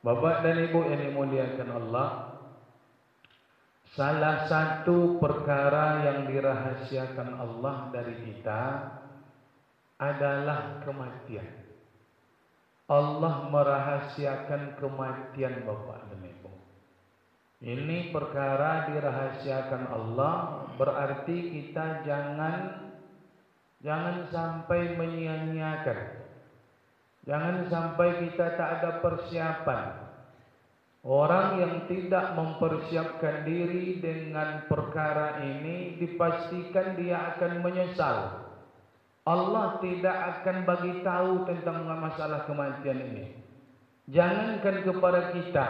Bapak dan Ibu yang dimuliakan Allah, salah satu perkara yang dirahasiakan Allah dari kita adalah kematian. Allah merahasiakan kematian Bapak dan Ibu. Ini perkara dirahasiakan Allah, berarti kita jangan sampai menyia-nyiakan. Jangan sampai kita tak ada persiapan. Orang yang tidak mempersiapkan diri dengan perkara ini dipastikan dia akan menyesal. Allah tidak akan bagi tahu tentang masalah kematian ini. Jangankan kepada kita,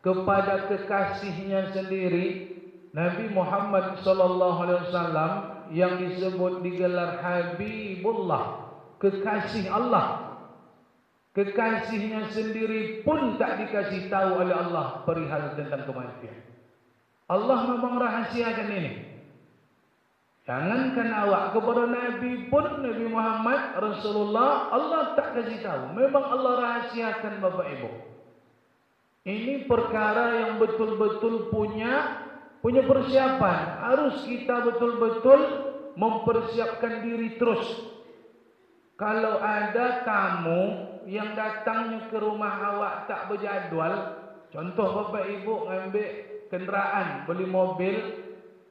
kepada kekasihnya sendiri, Nabi Muhammad SAW yang disebut digelar Habibullah, kekasih Allah. Kekasihnya sendiri pun tak dikasih tahu oleh Allah perihal tentang kematian. Allah memang rahasiakan ini. Jangankan awak, kepada Nabi pun, Nabi Muhammad Rasulullah, Allah tak kasih tahu. Memang Allah rahasiakan Bapak Ibu. Ini perkara yang betul-betul punya persiapan. Harus kita betul-betul mempersiapkan diri terus. Kalau ada tamu yang datangnya ke rumah awak tak berjadual, contoh Bapak Ibu ngambil kenderaan, beli mobil,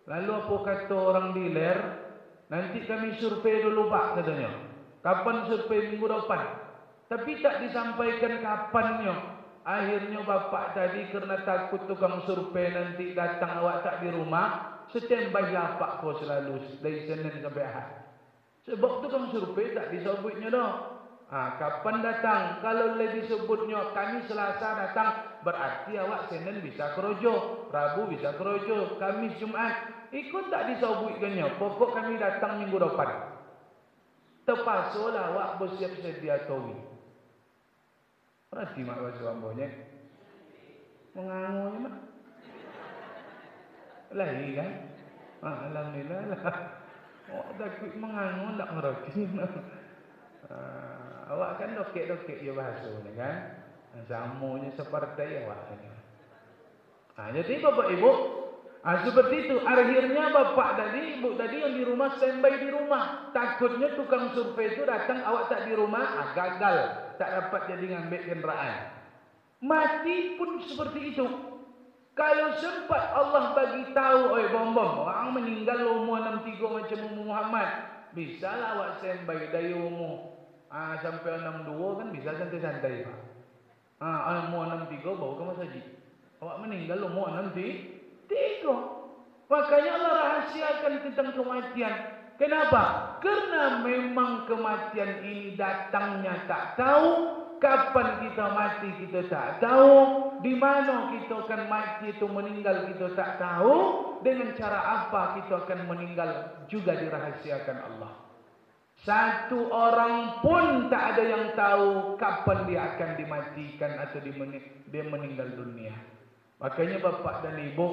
lalu apa kata orang dealer, nanti kami survei dulu Pak katanya. Kapan survei? Minggu depan. Tapi tak disampaikan kapannya. Akhirnya Bapak tadi karena takut tukang survei nanti datang awak tak di rumah, standby lah Pak kau selalu dari Senin sampai Ahad. Sebab tukang survei tak disebutnya dah. Kapan datang? Kalau lebih disebutnya kami Selasa datang, berarti awak Senin bisa kerojo, Rabu bisa kerojo, Kamis Jumaat. Ikut tak disebutkannya. Pokok kami datang minggu depan. Terpaksalah awak bersiap sedia tawi. Berarti mak bahasa ambonya mengangunya mak. Lahi kan? Alhamdulillah lah. Oh, takut mengangun tak ngerti. Awak kan dokek-dokek je bahasa ni kan. Samanya seperti awak ni. Jadi Bapak Ibu, seperti itu. Akhirnya Bapak tadi, Ibu tadi yang di rumah standby di rumah. Takutnya tukang survei itu datang awak tak di rumah, gagal. Tak dapat jadi ngambil kenderaan. Mati pun seperti itu. Kalau sempat Allah bagi tahu, bom-bom, orang meninggal umur 63 macam Muhammad, bisalah awak standby dari umur sampai 62 kan bisa santai-santai Pak. Umur 63 baru ke masjid. Awak meninggal umur 63. Makanya Allah rahasiakan tentang kematian. Kenapa? Karena memang kematian ini datangnya tak tahu. Kapan kita mati kita tak tahu. Di mana kita akan mati atau meninggal kita tak tahu. Dengan cara apa kita akan meninggal juga dirahasiakan Allah. Satu orang pun tak ada yang tahu kapan dia akan dimatikan atau dia meninggal dunia. Makanya Bapak dan Ibu,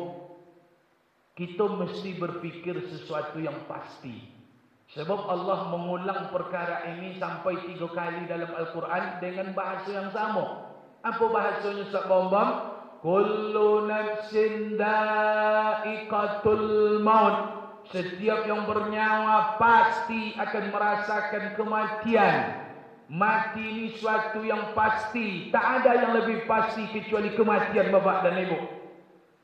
kita mesti berfikir sesuatu yang pasti. Sebab Allah mengulang perkara ini sampai 3 kali dalam Al-Quran dengan bahasa yang sama. Apa bahasanya Ustaz Bambam? Kullu nafsin da'iqatul maut. Setiap yang bernyawa pasti akan merasakan kematian. Mati ini suatu yang pasti. Tak ada yang lebih pasti kecuali kematian Bapak dan Ibu.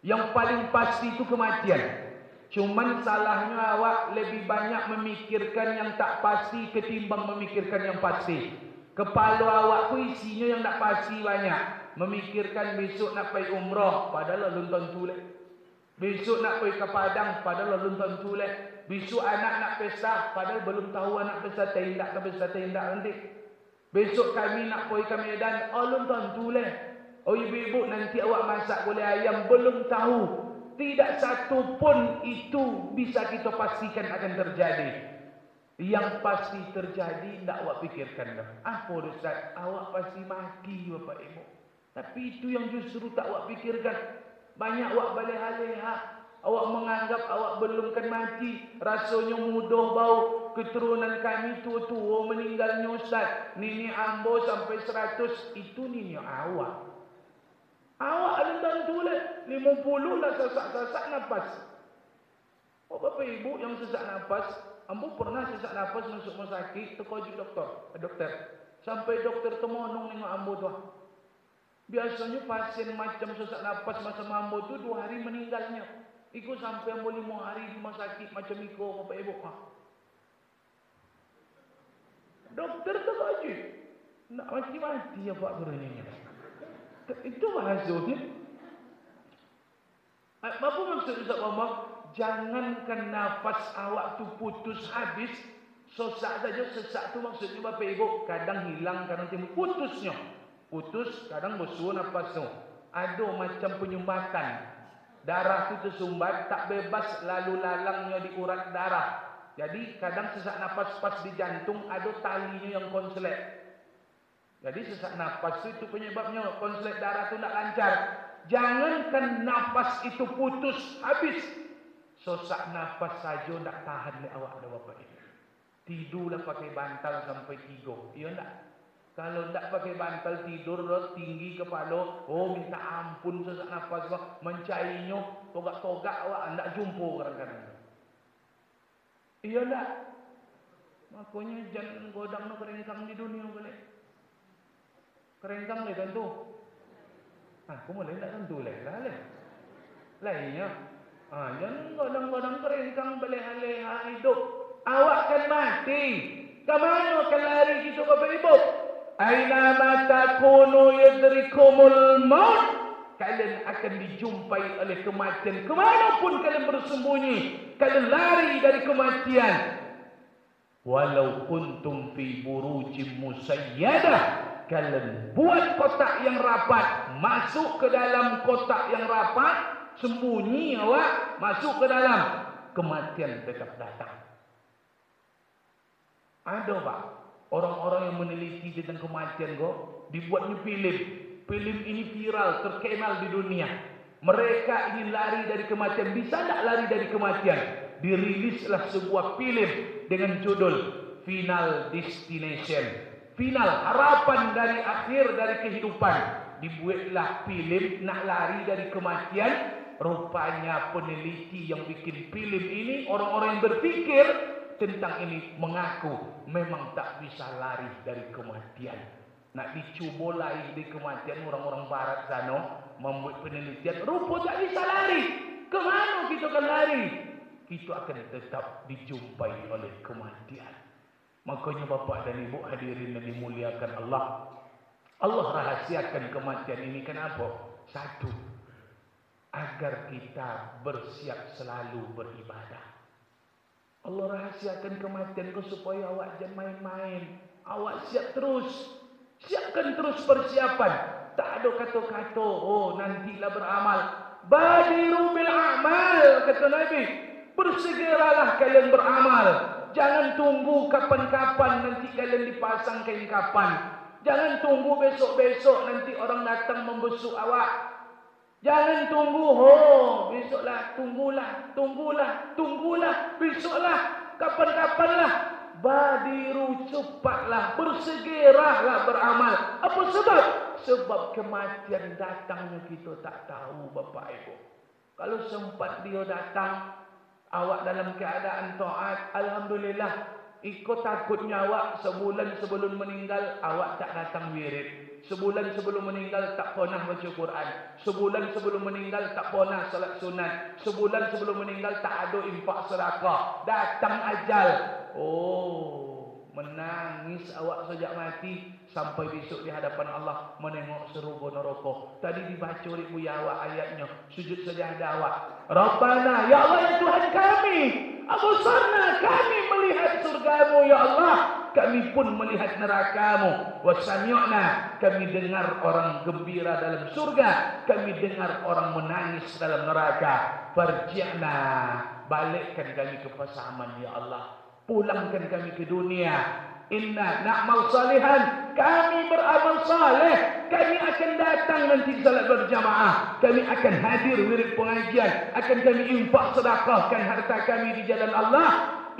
Yang paling pasti itu kematian. Cuman salahnya awak lebih banyak memikirkan yang tak pasti ketimbang memikirkan yang pasti. Kepala awak pun isinya yang tak pasti banyak. Memikirkan besok nak pergi umrah, padahal belum tentu leh. Besok nak pergi ke Padang, padahal belum tentu leh. Besok anak nak pesta, padahal belum tahu anak pesta tindak ke pesta tindak nanti. Besok kami nak pergi ke Medan, belum tentu leh. Oh ibu-ibu nanti awak masak gulai ayam, belum tahu. Tidak satu pun itu bisa kita pastikan akan terjadi. Yang pasti terjadi tak awak fikirkan dah. Apa Ustaz? Awak pasti mati Bapak Ibu. Tapi itu yang justru tak awak fikirkan. Banyak awak baleh-aleha. Awak menganggap awak belum kan mati. Rasanya mudah bau. Keturunan kami tua-tua meninggalnya Ustaz. Nini ambo sampai 100. Itu nini awak. Awak ada tentu lah 50 lah sesak-sesak nafas. Oh Bapak Ibu yang sesak nafas, ambo pernah sesak nafas masuk rumah sakit, terkojok dokter. Sampai dokter temonong nengok ambo tu. Biasanya pasien macam sesak nafas masa ambo tu 2 hari meninggalnya. Iku sampai ambo 5 hari di rumah sakit macam iku Bapak Ibu. Dokter terkojok. Nak mati-mati ya Pak Buruninya. Itu bahasanya. Apa maksud Ustaz Muhammad? Jangankan nafas awak tu putus habis, sesak saja. Sesak tu maksudnya Bapak Ibu, kadang hilang, kadang timbul putusnya. Putus, kadang bersuara nafas tu. Ada macam penyumbatan. Darah tu tersumbat, tak bebas lalu lalangnya di urat darah. Jadi kadang sesak nafas pas di jantung, ada talinya yang konslet. Jadi sesak nafas itu penyebabnya konslet darah itu tidak lancar. Jangankan nafas itu putus habis, sesak nafas saja tidak tahan oleh awak dah Bapak Ibu. Tidurlah pakai bantal sampai 3. Iya tak? Kalau tidak pakai bantal tidur tinggi kepala, oh minta ampun sesak nafas mencainya, togak-togak awak tidak jumpa kadang-kadang. Iya tak? Makanya jangan godang nak keringkang di dunia boleh. Keringkang ni tentu. Aku mulai tak tentu lah. Lainnya. Jangan godang-godang keringkang beleh-leha hidup. Awak kan mati. Kemana akan lari kita Bapak Ibu? Aina ma takunu yudrikumul maut. Kalian akan dijumpai oleh kematian. Kemanapun kalian bersembunyi, kalian lari dari kematian. Walau kuntum fi burujim musayyadah. Kalian buat kotak yang rapat, masuk ke dalam kotak yang rapat, sembunyi awak, masuk ke dalam, kematian tetap datang. Ada Pak, orang-orang yang meneliti tentang kematian kok, dibuatnya film. Film ini viral, terkenal di dunia. Mereka ingin lari dari kematian, bisa tak lari dari kematian? Dirilislah sebuah film dengan judul Final Destination. Final, harapan dari akhir dari kehidupan. Dibuatlah film nak lari dari kematian. Rupanya peneliti yang bikin film ini, orang-orang yang berfikir tentang ini mengaku memang tak bisa lari dari kematian. Nak dicuba lari dari kematian, orang-orang barat sana membuat penelitian, rupa tak bisa lari. Kemana kita akan lari? Kita akan tetap dijumpai oleh kematian. Makanya Bapak dan Ibu hadirin yang dimuliakan Allah, Allah rahasiakan kematian ini kenapa? Satu, agar kita bersiap selalu beribadah. Allah rahasiakan kematian itu supaya awak jangan main-main. Awak siap terus. Siapkan terus persiapan. Tak ada kata-kata, oh nantilah beramal. Badiru bil amal, kata Nabi. Bersegeralah kalian beramal. Jangan tunggu kapan-kapan nanti kalian dipasang kain kapan. Jangan tunggu besok-besok nanti orang datang membesuk awak. Jangan tunggu, oh besoklah, tunggulah, besoklah, kapan-kapanlah. Badiru, cepatlah, bersegeralah beramal. Apa sebab? Sebab kematian datangnya kita tak tahu Bapak Ibu. Kalau sempat dia datang, awak dalam keadaan taat, alhamdulillah. Ikut takutnya awak sebulan sebelum meninggal, awak tak datang wirid. Sebulan sebelum meninggal tak pernah baca Quran. Sebulan sebelum meninggal tak pernah salat sunat. Sebulan sebelum meninggal tak ada infak sedekah. Datang ajal. Oh, menangis awak sejak mati sampai besok di hadapan Allah menengok serugo neraka. Tadi dibaca oleh buya awak ayatnya, sujud sajadah awak. Rabbana, ya Allah ya Tuhan kami, absarna, kami melihat surgamu ya Allah, kami pun melihat nerakamu. Wasami'na, kami dengar orang gembira dalam surga, kami dengar orang menangis dalam neraka. Farji'na, balikkan kami ke pasaman ya Allah. Pulangkan kami ke dunia. Inna na'mal salihan, kami beramal saleh. Kami akan datang nanti salat berjamaah. Kami akan hadir wirid pengajian. Akan kami infak sedekahkan harta kami di jalan Allah.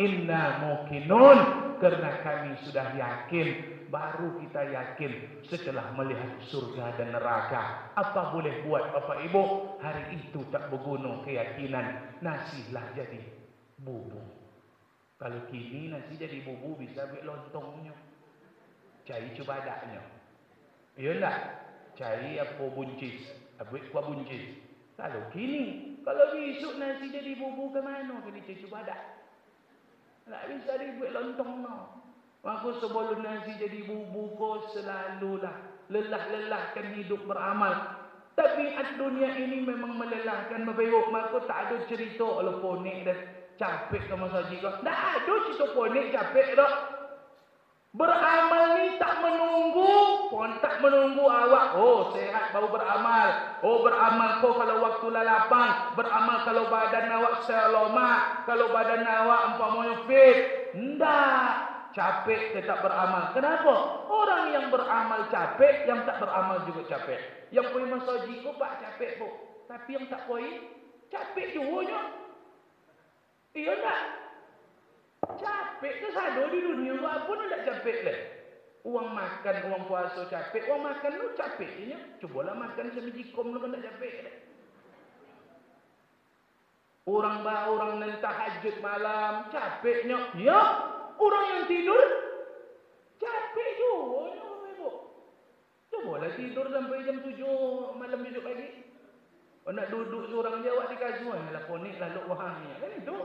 Inna muqinun, karena kami sudah yakin baru kita yakin setelah melihat surga dan neraka. Apa boleh buat Bapak Ibu? Hari itu tak berguna keyakinan. Nasilah jadi bubur. Kalau kini nasi jadi bubur bisa ambil lontongnya. Cari cubadaknya. Ya tak? Cari apa buncis. Ambil kuah buncis. Kalau kini, kalau besok nasi jadi bubur ke mana? Kena cari cubadak. Tak bisa dibuat lontong no. Maka sebelum nasi jadi bubur kau selalulah lelah-lelahkan hidup beramal. Tabiat dunia ini memang melelahkan Bapak Ibu. Maka tak ada cerita kalau ponik dan capek ke masa jika. Tak ada cerita ponik capek tak. Beramal ni tak menunggu, pun tak menunggu awak. Oh, sehat baru beramal. Oh, beramal kau kalau waktu lapang. Beramal kalau badan awak selamat. Kalau badan awak umpamanya fit. Tidak. Capek tetap beramal. Kenapa? Orang yang beramal capek, yang tak beramal juga capek. Yang punya masa jika pak capek pun. Tapi yang tak punya capek juga. Iya tak? Capek ke sado di dunia apa nak tak capek leh. Uang makan, uang puasa capek, uang makan lu capek nya. Cubalah makan sebiji kom lu kan tak capek leh. Orang nan tahajud malam capeknya. Ya, orang yang tidur capek juga nya Ibu. Cubalah tidur sampai jam 7 malam besok pagi. Oh, nak duduk seorang jawab di kasut lah ponik lalu wahangnya. Kan itu.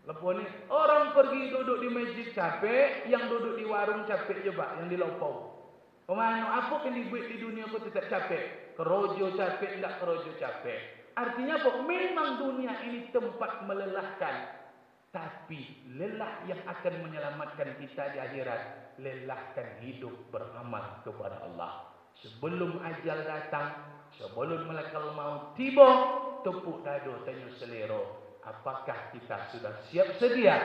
Lepas ni, orang pergi duduk di masjid capek, yang duduk di warung capek juga, yang di lopong. Mana apa yang dibuat di dunia kau tetap capek? Kerojo capek, tidak kerojo capek. Artinya apa? Memang dunia ini tempat melelahkan. Tapi lelah yang akan menyelamatkan kita di akhirat, lelahkan hidup beramal kepada Allah. Sebelum ajal datang, sebelum malaikat maut tiba, tepuk dada tanya selera. Apakah kita sudah siap sedia?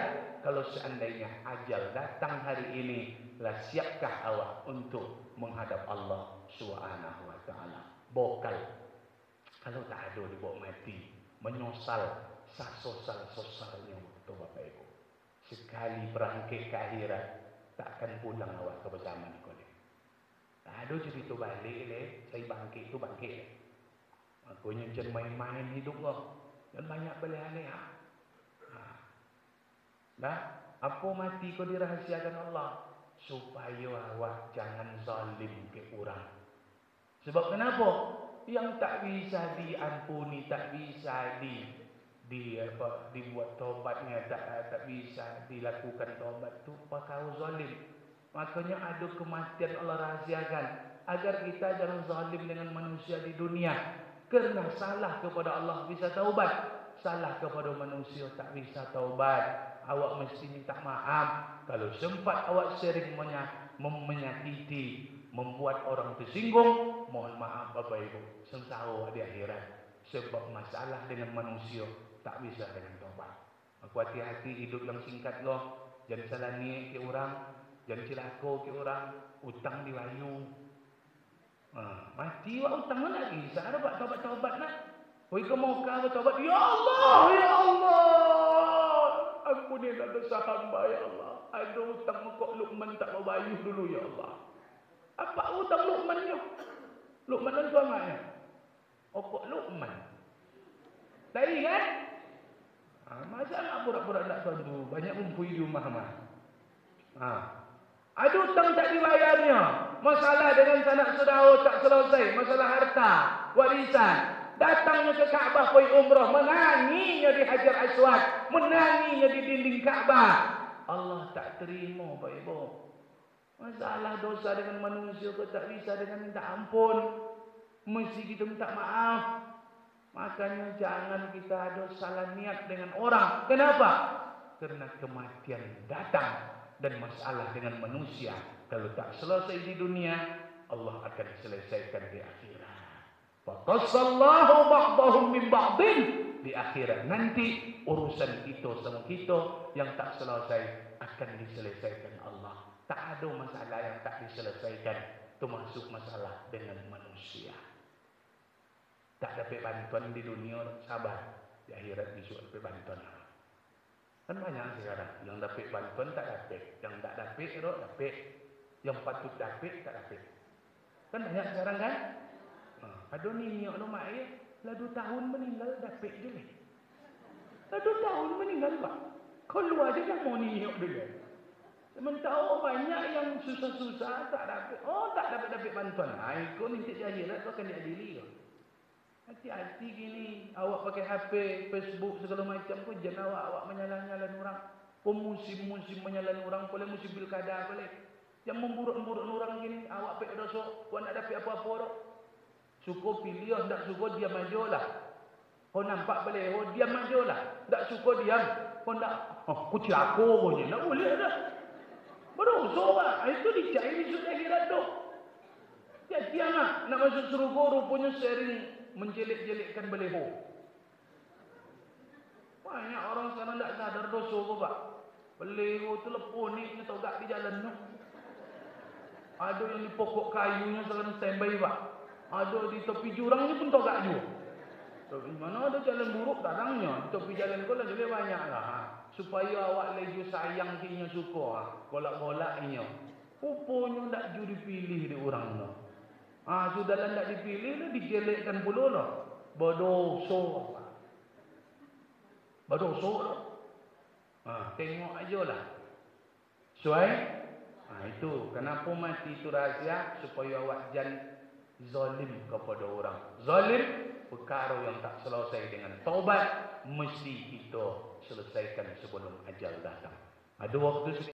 Kalau seandainya ajal datang hari ini, lah siapkah awak untuk menghadap Allah Subhanahu wa taala? Bokal. Kalau tak ada dibawa mati, menyosal, sasosal-sosalnya waktu Bapak Ibu. Sekali berangkit ke akhirat, takkan pulang awak ke bersama ni kau ni. Tak ada cerita balik leh, saya bangkit tu bangkit. Makanya jangan main-main hidup kau. Dan banyak beleh-beleh. Nah, apa mati kau dirahasiakan Allah? Supaya awak jangan zalim ke orang. Sebab kenapa? Yang tak bisa diampuni, tak bisa dibuat taubatnya, tak bisa dilakukan taubat tu pakau zalim. Makanya ada kematian Allah rahasiakan agar kita jangan zalim dengan manusia di dunia. Kerana salah kepada Allah bisa taubat, salah kepada manusia tak bisa taubat. Awak mesti minta maaf kalau sempat awak sering menyakiti, membuat orang tersinggung. Mohon maaf Bapak Ibu, sengsara di akhirat. Sebab masalah dengan manusia tak bisa dengan taubat. Aku hati-hati hidup yang singkat loh. Jangan salah niat ke orang, jangan celaka ke orang, utang diwayu. Mati awak utang mana lagi? Saya dapat taubat-taubat nak. Kau mau kau taubat? Ya Allah, ya Allah. Ampunilah dosa hamba ya Allah. Ada utang kok Luqman tak mau bayar dulu ya Allah. Apa utang Luqman ni? Luqman itu anaknya. Oh kok Luqman? Tadi kan? Masa nak pura-pura nak tuan-tu? Banyak mumpui di rumah mah. Ada utang tak dibayarnya. Masalah dengan sanak saudara tak selesai. Masalah harta, warisan. Datangnya ke Kaabah pergi umrah. Menanginya di Hajar Aswad. Menanginya di dinding Kaabah. Allah tak terima Pak Ibu. Masalah dosa dengan manusia kau tak bisa dengan minta ampun. Mesti kita minta maaf. Makanya jangan kita ada salah niat dengan orang. Kenapa? Karena kematian datang. Dan masalah dengan manusia kalau tak selesai di dunia, Allah akan selesaikan di akhirat. Faqassallahu ba'dahum min ba'din. Di akhirat nanti urusan kita sama kita yang tak selesai akan diselesaikan Allah. Tak ada masalah yang tak diselesaikan, termasuk masalah dengan manusia. Tak dapat bantuan di dunia, sabar. Di akhirat besok dapat bantuan. Kan banyak sekarang yang dapat bantuan tak dapat, yang tak dapat dapat. Yang patut dapat tak dapat. Kan banyak sekarang kan? Ada ni nyok rumah ya, lah 2 tahun meninggal dapat je ni. Lah 2 tahun meninggal pak. Keluar je dah mau ni nyok dulu. Sementara banyak yang susah-susah tak dapat. Oh tak dapat bantuan. Kau ni tak jahil kau akan diadili kau. Hati-hati gini. Awak pakai HP, Facebook segala macam kau jangan awak menyalah-nyalah orang. Musim-musim menyalah orang boleh musim pilkada boleh. Yang memburuk-buruk orang gini awak pek dosa. Kau nak dapat apa-apa dah. Suka pilih, tak suka diam aja lah. Kau nampak boleh, diam aja lah. Tak suka diam. Kau nak, kau celaka kau ni. Tak boleh dah. Berdosa lah. Itu dicari sudah kira tu. Jadi anak nak masuk surga rupanya sering menjelek-jelekkan beleho. Banyak orang sekarang tak sadar dosa kau pak. Beleho tu lepon ni togak di jalan tu. Ada yang di pokok kayunya sekarang standby pak. Ada di tepi jurang ni pun togak juga. Mana ada jalan buruk datangnya. Tepi jalan kau lah jadi banyak lah. Supaya awak lagi sayang kinya suka. Golak-golaknya. Rupanya tak judi pilih di orang tu. Sudah tak dipilih lah dijelekkan pula lah. Berdosa. Berdosa lah. Tengok aja lah. Sesuai? Itu. Kenapa mati itu rahsia? Supaya awak jangan zalim kepada orang. Zalim perkara yang tak selesai dengan taubat mesti kita selesaikan sebelum ajal datang. Ada waktu